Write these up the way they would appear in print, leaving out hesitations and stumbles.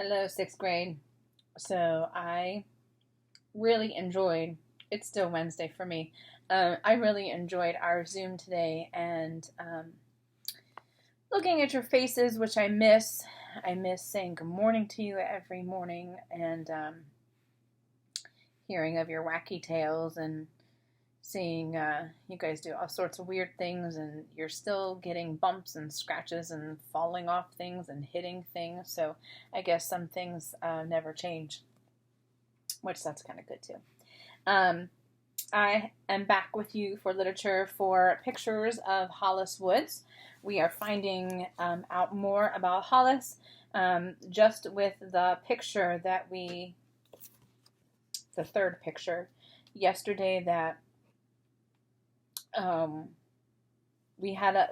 Hello, sixth grade. So I really enjoyed, it's still Wednesday for me. I really enjoyed our Zoom today and looking at your faces, which I miss. I miss saying good morning to you every morning and hearing of your wacky tales and seeing you guys do all sorts of weird things, and you're still getting bumps and scratches and falling off things and hitting things. So I guess some things never change, which that's kind of good too. I am back with you for literature for pictures of Hollis Woods. We are finding out more about Hollis just with the picture the third picture yesterday that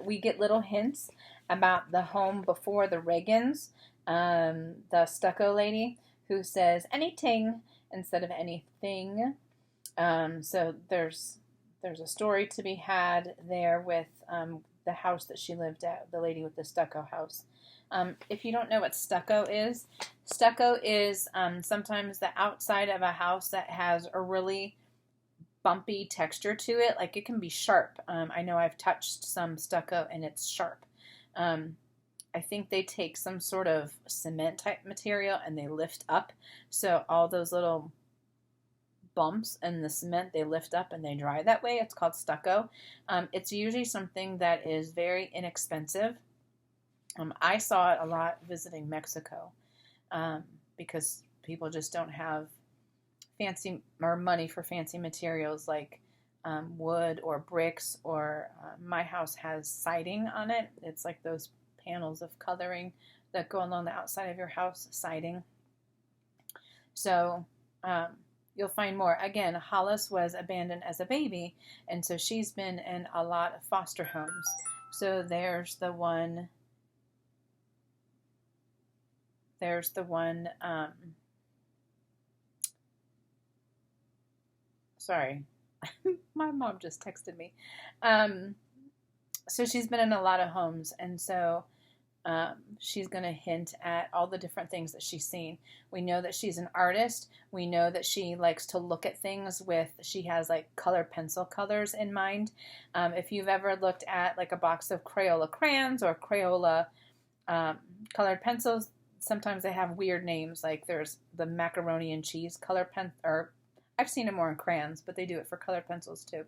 we get little hints about the home before the Reagans, the stucco lady who says anything instead of anything. So there's a story to be had there with the house that she lived at, the lady with the stucco house. If you don't know what stucco is sometimes the outside of a house that has a really bumpy texture to it. Like it can be sharp. I know I've touched some stucco and it's sharp. I think they take some sort of cement type material and they lift up. So all those little bumps in the cement, they lift up and they dry that way. It's called stucco. It's usually something that is very inexpensive. I saw it a lot visiting Mexico because people just don't have fancy or money for fancy materials like wood or bricks, or my house has siding on it. It's like those panels of coloring that go along the outside of your house, siding. So you'll find more. Again, Hollis was abandoned as a baby, and so she's been in a lot of foster homes. So there's the one. Sorry, my mom just texted me. So she's been in a lot of homes, and so she's going to hint at all the different things that she's seen. We know that she's an artist. We know that she likes to look at things she has like colored pencil colors in mind. If you've ever looked at like a box of Crayola crayons or Crayola colored pencils, sometimes they have weird names. Like there's the macaroni and cheese color pen, or I've seen it more in crayons, but they do it for colored pencils too.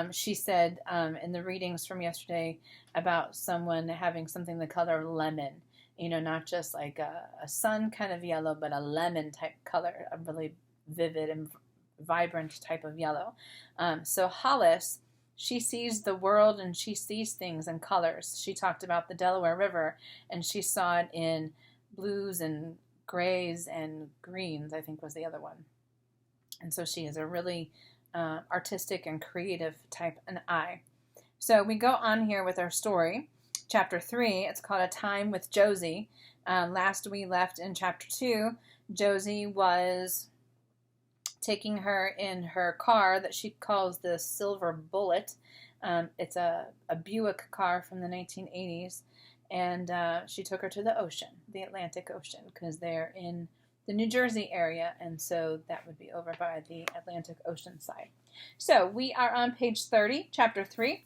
She said in the readings from yesterday about someone having something the color lemon, not just like a sun kind of yellow, but a lemon type color, a really vivid and vibrant type of yellow. So Hollis, she sees the world and she sees things in colors. She talked about the Delaware River and she saw it in blues and grays and greens, I think was the other one. And so she is a really artistic and creative type an eye. So we go on here with our story. Chapter 3, it's called A Time with Josie. Last we left in chapter 2, Josie was taking her in her car that she calls the Silver Bullet. It's a Buick car from the 1980s. And she took her to the ocean, the Atlantic Ocean, because they're in the New Jersey area, and so that would be over by the Atlantic Ocean side. So we are on page 30, chapter 3,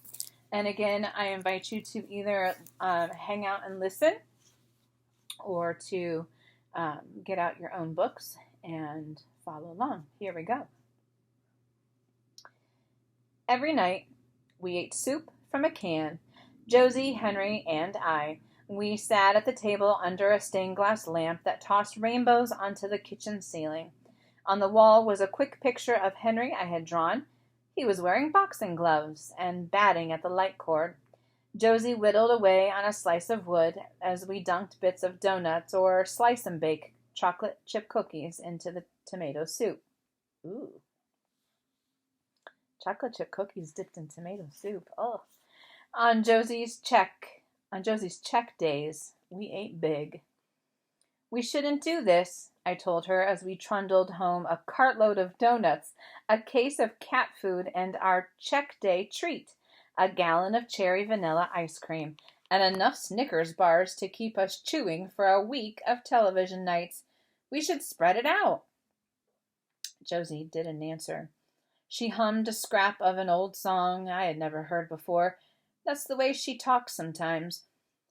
and again, I invite you to either hang out and listen or to get out your own books and follow along. Here we go. Every night, we ate soup from a can, Josie, Henry, and I. We sat at the table under a stained glass lamp that tossed rainbows onto the kitchen ceiling. On the wall was a quick picture of Henry I had drawn. He was wearing boxing gloves and batting at the light cord. Josie whittled away on a slice of wood as we dunked bits of donuts or slice and bake chocolate chip cookies into the tomato soup. Ooh. Chocolate chip cookies dipped in tomato soup. Oh. On Josie's check days, we ate big. We shouldn't do this, I told her as we trundled home a cartload of donuts, a case of cat food, and our check day treat, a gallon of cherry vanilla ice cream. and enough Snickers bars to keep us chewing for a week of television nights. We should spread it out." Josie didn't answer. She hummed a scrap of an old song I had never heard before. That's the way she talked sometimes.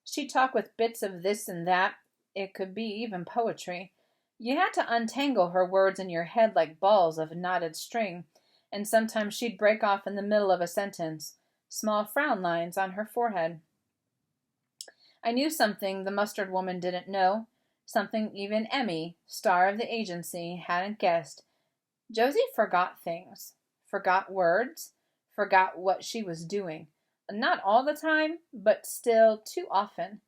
She'd talk with bits of this and that. It could be even poetry. You had to untangle her words in your head like balls of knotted string, and sometimes she'd break off in the middle of a sentence, small frown lines on her forehead. I knew something the mustard woman didn't know, something even Emmy, star of the agency, hadn't guessed. Josie forgot things, forgot words, forgot what she was doing. Not all the time, but still too often.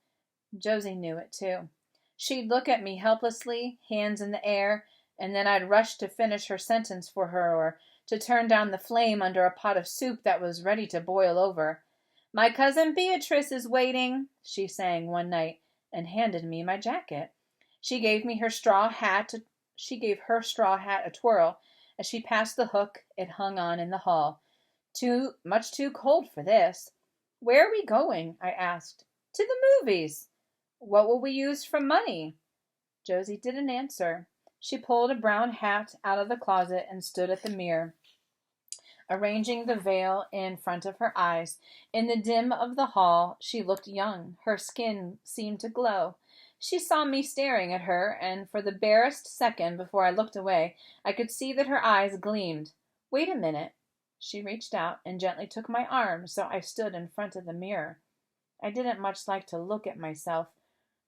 Josie knew it too. She'd look at me helplessly, hands in the air, and then I'd rush to finish her sentence for her or to turn down the flame under a pot of soup that was ready to boil over. "My cousin Beatrice is waiting," she sang one night, and handed me my jacket. She gave her straw hat a twirl. As she passed the hook, it hung on in the hall. Much too cold for this." "Where are we going?" I asked. "To the movies." "What will we use for money?" Josie didn't answer. She pulled a brown hat out of the closet and stood at the mirror, arranging the veil in front of her eyes. In the dim of the hall, she looked young. Her skin seemed to glow. She saw me staring at her, and for the barest second before I looked away, I could see that her eyes gleamed. "Wait a minute." She reached out and gently took my arm, so I stood in front of the mirror. I didn't much like to look at myself.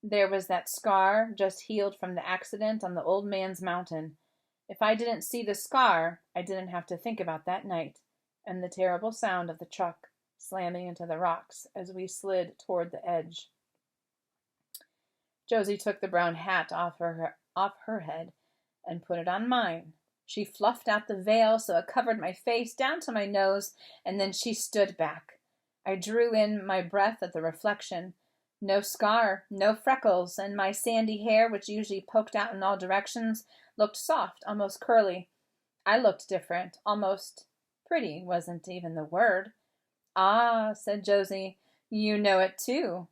There was that scar, just healed from the accident on the old man's mountain. If I didn't see the scar, I didn't have to think about that night, and the terrible sound of the truck slamming into the rocks as we slid toward the edge. Josie took the brown hat off her head and put it on mine. She fluffed out the veil so it covered my face down to my nose, and then she stood back. I drew in my breath at the reflection. No scar, no freckles, and my sandy hair, which usually poked out in all directions, looked soft, almost curly. I looked different, almost pretty wasn't even the word. "Ah," said Josie, "you know it too.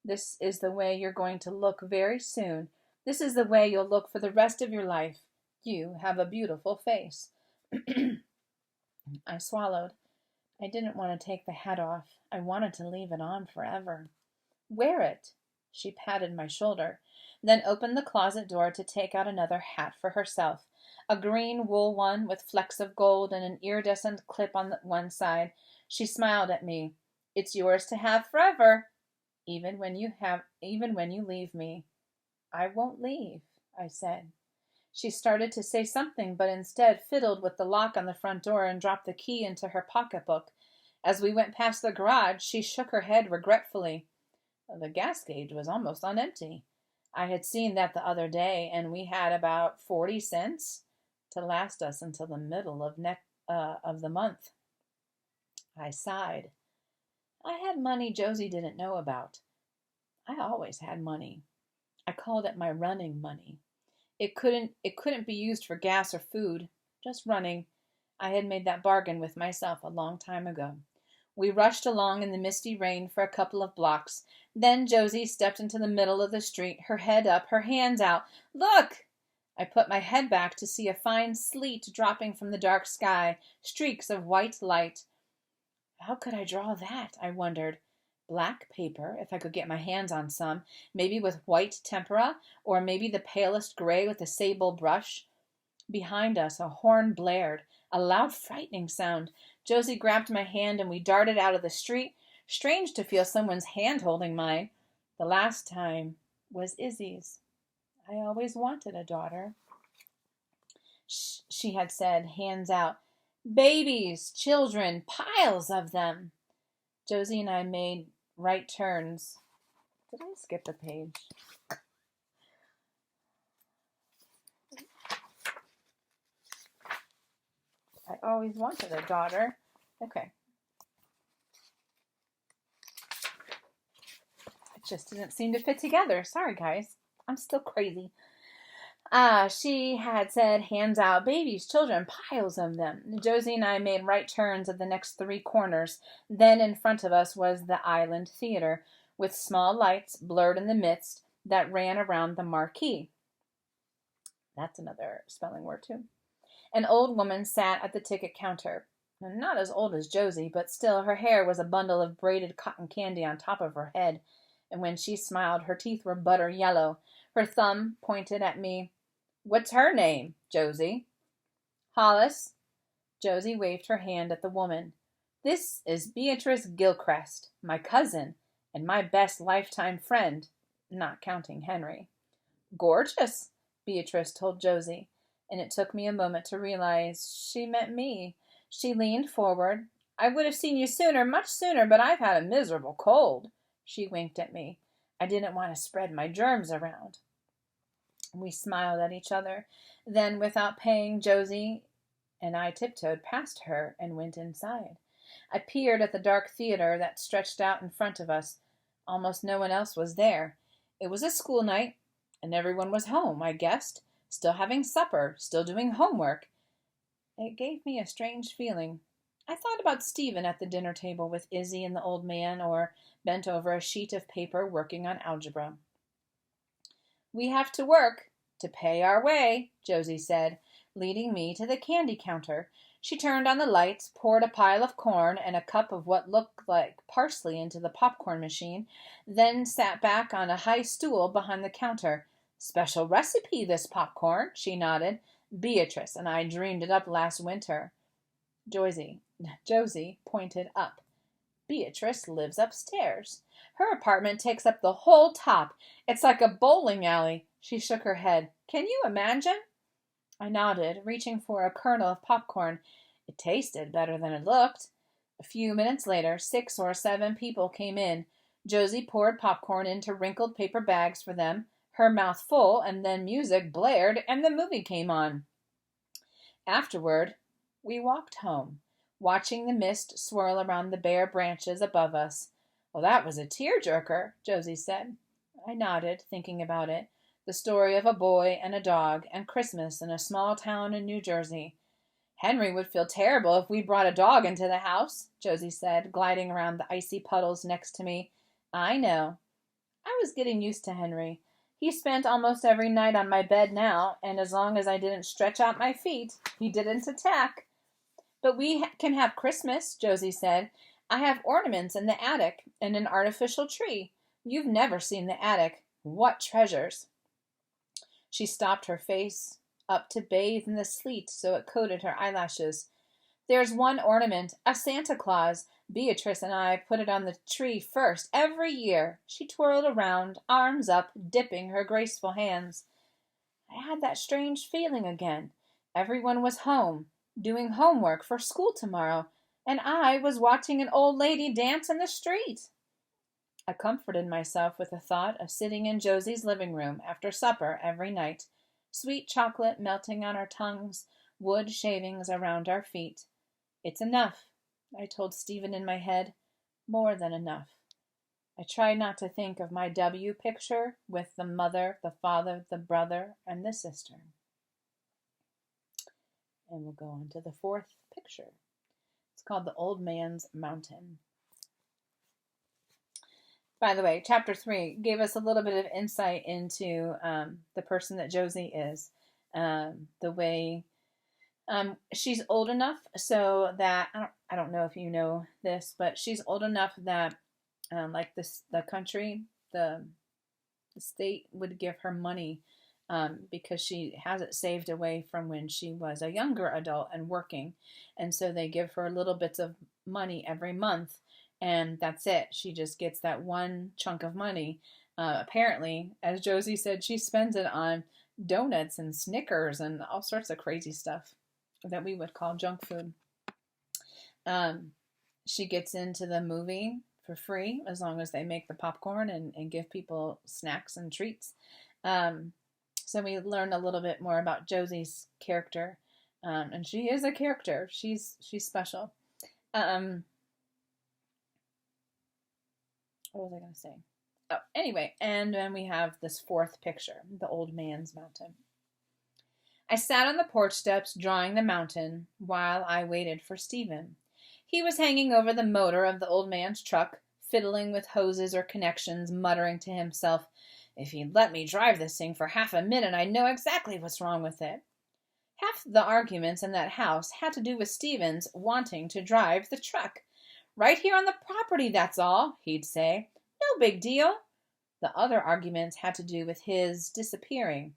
This is the way you're going to look very soon. This is the way you'll look for the rest of your life. You have a beautiful face." I swallowed. I didn't want to take the hat off. I wanted to leave it on forever. "Wear it." She patted my shoulder, then opened the closet door to take out another hat for herself, a green wool one with flecks of gold and an iridescent clip on one side. She smiled at me. "It's yours to have forever, even when you leave me." "I won't leave," I said. She started to say something, but instead fiddled with the lock on the front door and dropped the key into her pocketbook. As we went past the garage, she shook her head regretfully. The gas gauge was almost on empty. I had seen that the other day, and we had about 40 cents to last us until the middle of the month. I sighed. I had money Josie didn't know about. I always had money. I called it my running money. It couldn't be used for gas or food, just running. I had made that bargain with myself a long time ago. We rushed along in the misty rain for a couple of blocks. Then Josie stepped into the middle of the street, her head up, her hands out. "Look!" I put my head back to see a fine sleet dropping from the dark sky, streaks of white light. How could I draw that, I wondered. Black paper, if I could get my hands on some, maybe with white tempera, or maybe the palest gray with a sable brush. Behind us, a horn blared, a loud, frightening sound. Josie grabbed my hand and we darted out of the street. Strange to feel someone's hand holding mine. The last time was Izzy's. I always wanted a daughter. "Shh," she had said, hands out. "Babies, children, piles of them." Josie and I made right turns. Did I skip a page? I always wanted a daughter. Okay. It just didn't seem to fit together. Sorry, guys. I'm still crazy. She had said, hands out, babies, children, piles of them. Josie and I made right turns at the next 3 corners. Then in front of us was the Island Theater. with small lights blurred in the mist that ran around the marquee. That's another spelling word, too. An old woman sat at the ticket counter. Not as old as Josie, but still her hair was a bundle of braided cotton candy on top of her head, and when she smiled, her teeth were butter yellow. Her thumb pointed at me. "What's her name, Josie?" "Hollis." Josie waved her hand at the woman. "This is Beatrice Gilchrist, my cousin, and my best lifetime friend, not counting Henry." "Gorgeous," Beatrice told Josie, and it took me a moment to realize she meant me. She leaned forward. "I would have seen you sooner, much sooner, but I've had a miserable cold." She winked at me. I didn't want to spread my germs around. We smiled at each other. Then, without paying, Josie and I tiptoed past her and went inside. I peered at the dark theater that stretched out in front of us. Almost no one else was there. It was a school night, and everyone was home, I guessed, still having supper, still doing homework. It gave me a strange feeling. I thought about Stephen at the dinner table with Izzy and the old man, or bent over a sheet of paper working on algebra. "We have to work to pay our way," Josie said, leading me to the candy counter. She turned on the lights, poured a pile of corn and a cup of what looked like parsley into the popcorn machine, then sat back on a high stool behind the counter. "Special recipe, this popcorn," she nodded. "Beatrice and I dreamed it up last winter." Josie pointed up. "Beatrice lives upstairs. Her apartment takes up the whole top. It's like a bowling alley." She shook her head. "Can you imagine?" I nodded, reaching for a kernel of popcorn. It tasted better than it looked. A few minutes later, 6 or 7 people came in. Josie poured popcorn into wrinkled paper bags for them, her mouth full, and then music blared and the movie came on. Afterward, we walked home, watching the mist swirl around the bare branches above us. "Well, that was a tearjerker," Josie said. I nodded, thinking about it. The story of a boy and a dog and Christmas in a small town in New Jersey. "Henry would feel terrible if we brought a dog into the house," Josie said, gliding around the icy puddles next to me. "I know." I was getting used to Henry. He spent almost every night on my bed now, and as long as I didn't stretch out my feet, he didn't attack. "But we can have Christmas," Josie said. "I have ornaments in the attic and an artificial tree. You've never seen the attic. What treasures!" She stopped, her face up to bathe in the sleet so it coated her eyelashes. "There's one ornament, a Santa Claus. Beatrice and I put it on the tree first, every year." She twirled around, arms up, dipping her graceful hands. I had that strange feeling again. Everyone was home, doing homework for school tomorrow, and I was watching an old lady dance in the street. I comforted myself with the thought of sitting in Josie's living room after supper every night, sweet chocolate melting on our tongues, wood shavings around our feet. "It's enough," I told Stephen in my head. "More than enough." I tried not to think of my W picture with the mother, the father, the brother, and the sister. And we'll go on to the 4th picture. It's called The Old Man's Mountain. By the way, chapter 3 gave us a little bit of insight into the person that Josie is. The way she's old enough so that, I don't know if you know this, but she's old enough that like this, the country, the state would give her money because she has it saved away from when she was a younger adult and working. And so they give her little bits of money every month, and that's it. She just gets that one chunk of money. Apparently, as Josie said, she spends it on donuts and Snickers and all sorts of crazy stuff that we would call junk food. She gets into the movie for free as long as they make the popcorn and give people snacks and treats. So we learn a little bit more about Josie's character, and she is a character. She's special. What was I going to say? Oh, anyway, and then we have this 4th picture, the old man's mountain. I sat on the porch steps drawing the mountain while I waited for Stephen. He was hanging over the motor of the old man's truck, fiddling with hoses or connections, muttering to himself, "If he'd let me drive this thing for half a minute, I'd know exactly what's wrong with it." Half the arguments in that house had to do with Stephen's wanting to drive the truck. "Right here on the property, that's all," he'd say. "No big deal." The other arguments had to do with his disappearing.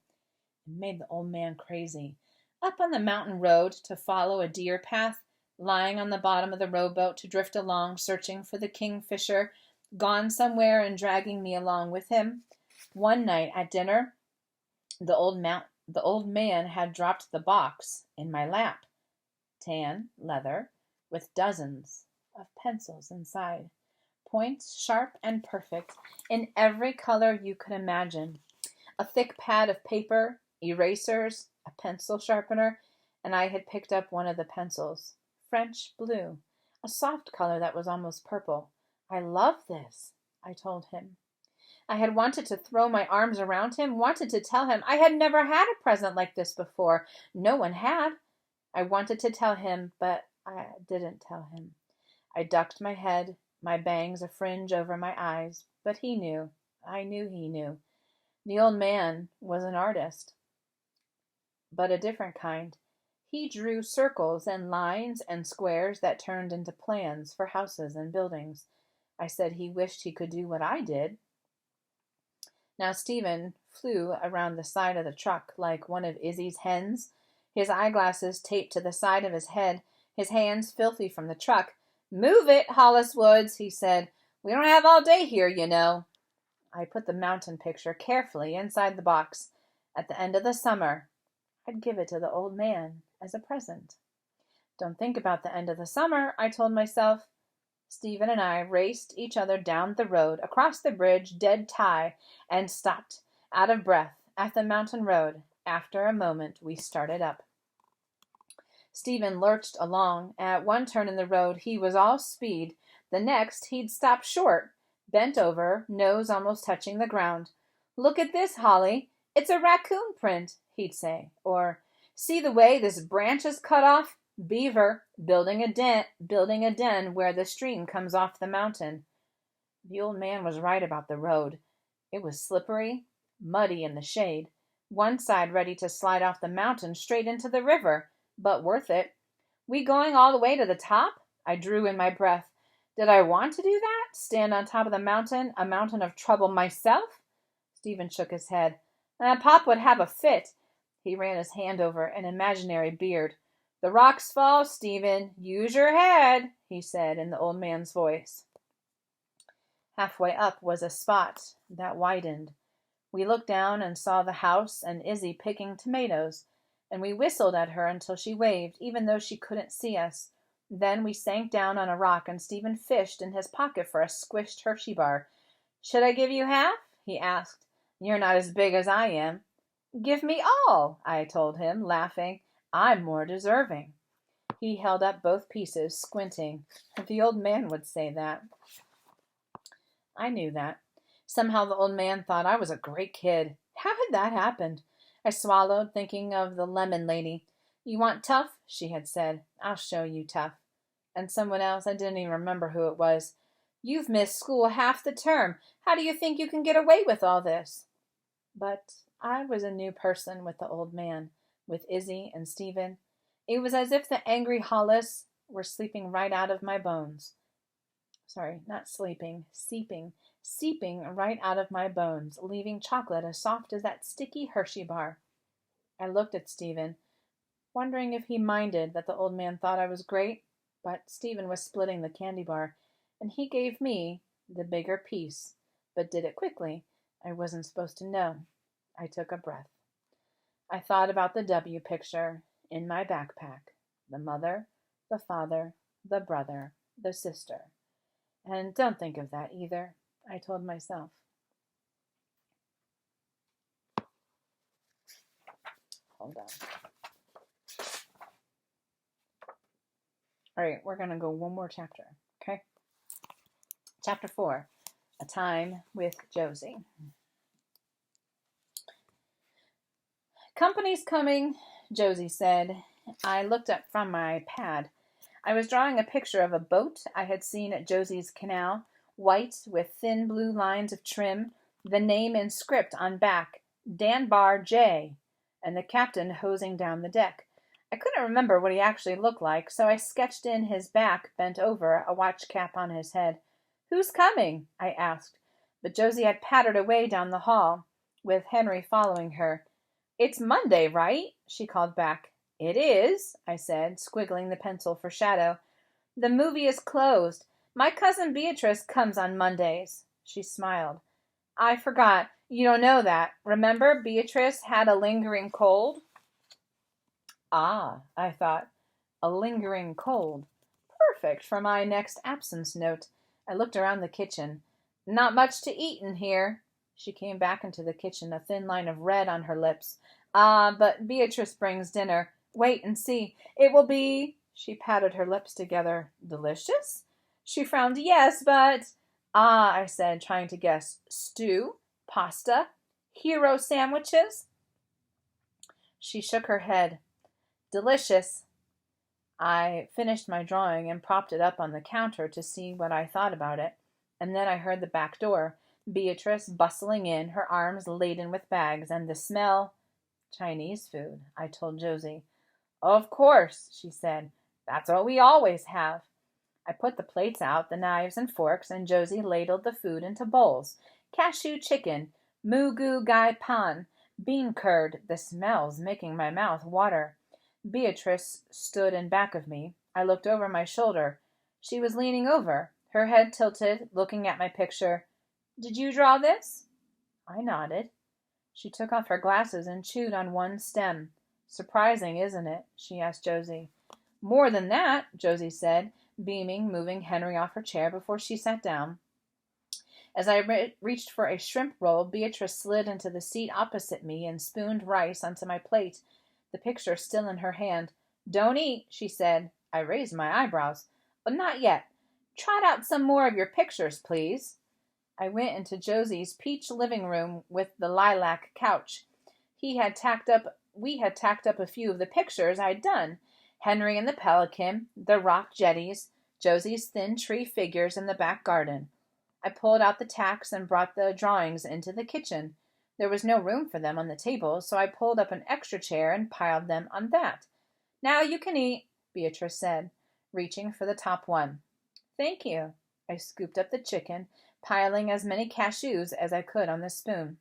It made the old man crazy. Up on the mountain road to follow a deer path, lying on the bottom of the rowboat to drift along, searching for the kingfisher, gone somewhere and dragging me along with him. One night at dinner, the old man had dropped the box in my lap. Tan leather, with dozens of pencils inside. Points sharp and perfect, in every color you could imagine. A thick pad of paper, erasers, a pencil sharpener, and I had picked up one of the pencils. French blue, a soft color that was almost purple. "I love this," I told him. I had wanted to throw my arms around him, wanted to tell him I had never had a present like this before. No one had. I wanted to tell him, but I didn't tell him. I ducked my head, my bangs a fringe over my eyes, but he knew. I knew he knew. The old man was an artist, but a different kind. He drew circles and lines and squares that turned into plans for houses and buildings. I said he wished he could do what I did. Now Stephen flew around the side of the truck like one of Izzy's hens, his eyeglasses taped to the side of his head, his hands filthy from the truck. "Move it, Hollis Woods," he said. "We don't have all day here, you know." I put the mountain picture carefully inside the box. At the end of the summer, I'd give it to the old man as a present. Don't think about the end of the summer, I told myself. Stephen and I raced each other down the road, across the bridge, dead tie, and stopped, out of breath, at the mountain road. After a moment, we started up. Stephen lurched along. At one turn in the road, he was all speed. The next, he'd stop short, bent over, nose almost touching the ground. "Look at this, Holly. It's a raccoon print," he'd say. Or, "See the way this branch is cut off? Beaver, building a den where the stream comes off the mountain." The old man was right about the road. It was slippery, muddy in the shade, one side ready to slide off the mountain straight into the river, but worth it. "We going all the way to the top?" I drew in my breath. Did I want to do that? Stand on top of the mountain, a mountain of trouble myself? Stephen shook his head. "Pop would have a fit." He ran his hand over an imaginary beard. "The rocks fall, Stephen. Use your head," he said in the old man's voice. Halfway up was a spot that widened. We looked down and saw the house and Izzy picking tomatoes, and we whistled at her until she waved, even though she couldn't see us. Then we sank down on a rock and Stephen fished in his pocket for a squished Hershey bar. "Should I give you half?" he asked. "You're not as big as I am." "Give me all," I told him, laughing. "I'm more deserving." He held up both pieces, squinting. The old man would say that. I knew that. Somehow the old man thought I was a great kid. How had that happened? I swallowed, thinking of the lemon lady. "You want tough?" she had said. "I'll show you tough." And someone else, I didn't even remember who it was. "You've missed school half the term. How do you think you can get away with all this?" But I was a new person with the old man, with Izzy and Stephen. It was as if the angry Hollis were sleeping right out of my bones. Sorry, not sleeping, seeping right out of my bones, leaving chocolate as soft as that sticky Hershey bar. I looked at Stephen, wondering if he minded that the old man thought I was great, but Stephen was splitting the candy bar, and he gave me the bigger piece, but did it quickly. I wasn't supposed to know. I took a breath. I thought about the W picture in my backpack. The mother, the father, the brother, the sister. And don't think of that either, I told myself. Hold on. All right, we're going to go one more chapter, okay? Chapter 4, A Time with Josie. "Company's coming," Josie said. I looked up from my pad. I was drawing a picture of a boat I had seen at Josie's canal, white with thin blue lines of trim, the name in script on back, Danbar J, and the captain hosing down the deck. I couldn't remember what he actually looked like, so I sketched in his back bent over, a watch cap on his head. "Who's coming?" I asked, but Josie had pattered away down the hall, with Henry following her. "It's Monday, right?" she called back. "It is," I said, squiggling the pencil for shadow. "The movie is closed. My cousin Beatrice comes on Mondays." She smiled. "I forgot. You don't know that. Remember, Beatrice had a lingering cold?" Ah, I thought, a lingering cold. Perfect for my next absence note. I looked around the kitchen. "Not much to eat in here." She came back into the kitchen, a thin line of red on her lips. "Ah, but Beatrice brings dinner. Wait and see. It will be—" She patted her lips together. "Delicious?" She frowned. "Yes, but—" "Ah," I said, trying to guess. "Stew? Pasta? Hero sandwiches?" She shook her head. "Delicious." I finished my drawing and propped it up on the counter to see what I thought about it, and then I heard the back door, Beatrice bustling in, her arms laden with bags, and the smell— "Chinese food," I told Josie. "Of course," she said. "That's what we always have." I put the plates out, the knives and forks, and Josie ladled the food into bowls. Cashew chicken, mugu gai pan, bean curd, the smells making my mouth water. Beatrice stood in back of me. I looked over my shoulder. She was leaning over, her head tilted, looking at my picture. "Did you draw this?" I nodded. She took off her glasses and chewed on one stem. "Surprising, isn't it?" she asked Josie. "More than that," Josie said, beaming, moving Henry off her chair before she sat down. As I reached for a shrimp roll, Beatrice slid into the seat opposite me and spooned rice onto my plate, the picture still in her hand. "Don't eat," she said. I raised my eyebrows. "But not yet. Trot out some more of your pictures, please." I went into Josie's peach living room with the lilac couch. We had tacked up a few of the pictures I'd done. Henry and the pelican, the rock jetties, Josie's thin tree figures in the back garden. I pulled out the tacks and brought the drawings into the kitchen. There was no room for them on the table, so I pulled up an extra chair and piled them on that. "Now you can eat," Beatrice said, reaching for the top one. "Thank you." I scooped up the chicken, piling as many cashews as I could on the spoon.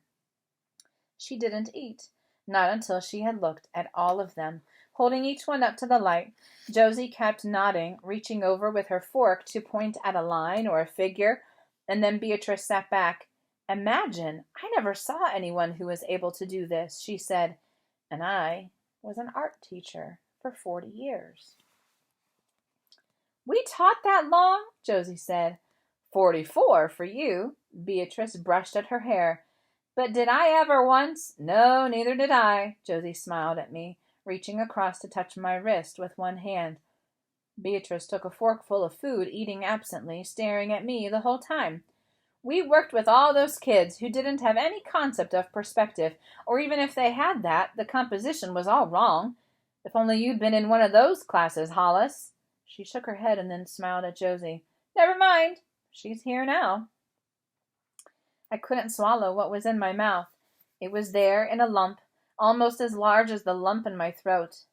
She didn't eat, not until she had looked at all of them, holding each one up to the light. Josie kept nodding, reaching over with her fork to point at a line or a figure, and then Beatrice sat back. "Imagine, I never saw anyone who was able to do this," she said, and I was an art teacher for 40 years. "We taught that long?" Josie said. 44 for you." Beatrice brushed at her hair. "But did I ever once?" "No, neither did I." Josie smiled at me, reaching across to touch my wrist with one hand. Beatrice took a forkful of food, eating absently, staring at me the whole time. "We worked with all those kids who didn't have any concept of perspective, or even if they had that, the composition was all wrong. If only you'd been in one of those classes, Hollis." She shook her head and then smiled at Josie. "Never mind. She's here now." I couldn't swallow what was in my mouth. It was there in a lump, almost as large as the lump in my throat.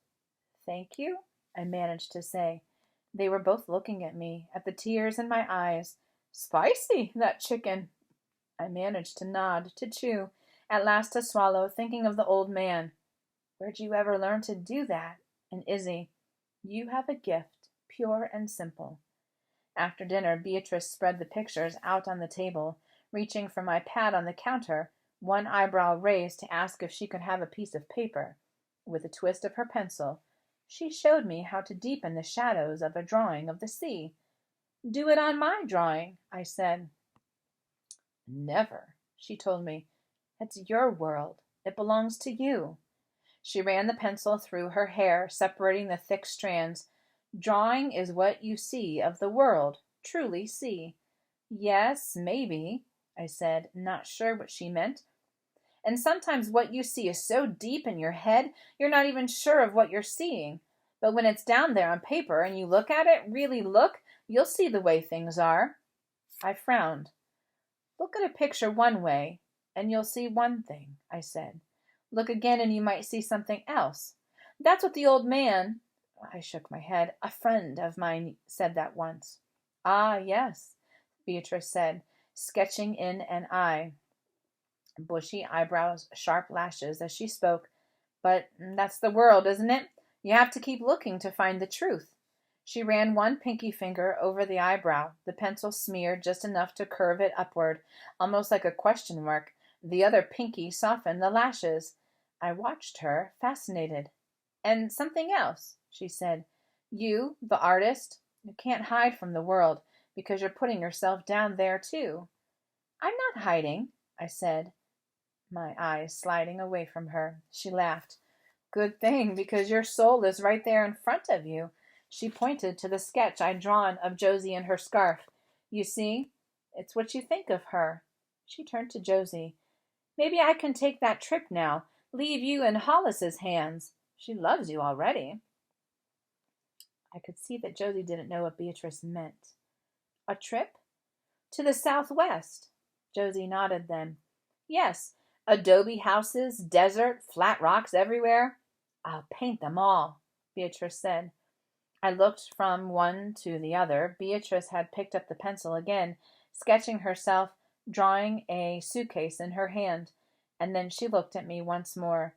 "Thank you," I managed to say. They were both looking at me, at the tears in my eyes. "Spicy, that chicken." I managed to nod, to chew, at last to swallow, thinking of the old man. "Where'd you ever learn to do that?" And Izzy, "You have a gift, pure and simple." After dinner, Beatrice spread the pictures out on the table, reaching for my pad on the counter, one eyebrow raised to ask if she could have a piece of paper. With a twist of her pencil, she showed me how to deepen the shadows of a drawing of the sea. "Do it on my drawing," I said. "Never," she told me. "It's your world. It belongs to you." She ran the pencil through her hair, separating the thick strands. "Drawing is what you see of the world, truly see." "Yes, maybe," I said, not sure what she meant. "And sometimes what you see is so deep in your head, you're not even sure of what you're seeing. But when it's down there on paper and you look at it, really look, you'll see the way things are." I frowned. Look at a picture one way, and you'll see one thing, I said. Look again, and you might see something else. That's what the old man, I shook my head, a friend of mine said that once. Ah, yes, Beatrice said, sketching in an eye, bushy eyebrows, sharp lashes as she spoke. But that's the world, isn't it? You have to keep looking to find the truth. She ran one pinky finger over the eyebrow, the pencil smeared just enough to curve it upward, almost like a question mark. The other pinky softened the lashes. I watched her, fascinated. And something else, she said. You, the artist, you can't hide from the world because you're putting yourself down there too. I'm not hiding, I said, my eyes sliding away from her. She laughed. Good thing, because your soul is right there in front of you. She pointed to the sketch I'd drawn of Josie and her scarf. You see, it's what you think of her. She turned to Josie. Maybe I can take that trip now, leave you in Hollis's hands. She loves you already. I could see that Josie didn't know what Beatrice meant. A trip? To the Southwest. Josie nodded then. Yes, adobe houses, desert, flat rocks everywhere. I'll paint them all, Beatrice said. I looked from one to the other. Beatrice had picked up the pencil again, sketching herself, drawing a suitcase in her hand. And then she looked at me once more.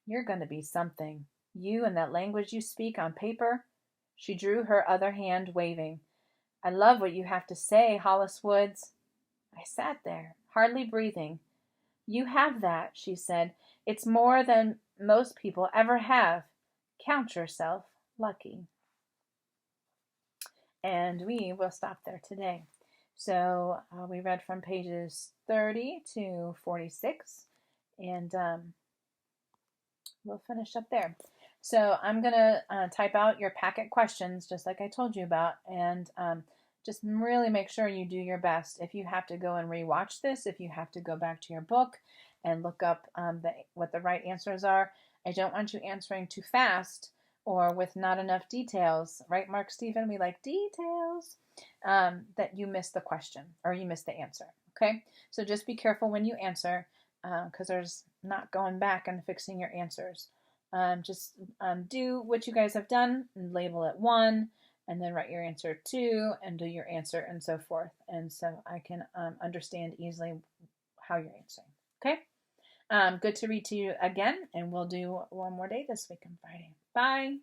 You're going to be something. You and that language you speak on paper. She drew her other hand, waving. I love what you have to say, Hollis Woods. I sat there, hardly breathing. You have that, she said. It's more than most people ever have. Count yourself lucky. And we will stop there today. So we read from pages 30 to 46, and we'll finish up there. So I'm going to type out your packet questions, just like I told you about, and just really make sure you do your best. If you have to go and rewatch this, if you have to go back to your book and look up what the right answers are, I don't want you answering too fast or with not enough details. Right, Mark Stephen? We like details. That you miss the question or you miss the answer. Okay? So just be careful when you answer because there's not going back and fixing your answers. Just do what you guys have done and label it 1 and then write your answer 2 and do your answer and so forth. And so I can understand easily how you're answering. Okay? Good to read to you again, and we'll do one more day this week on Friday. Bye.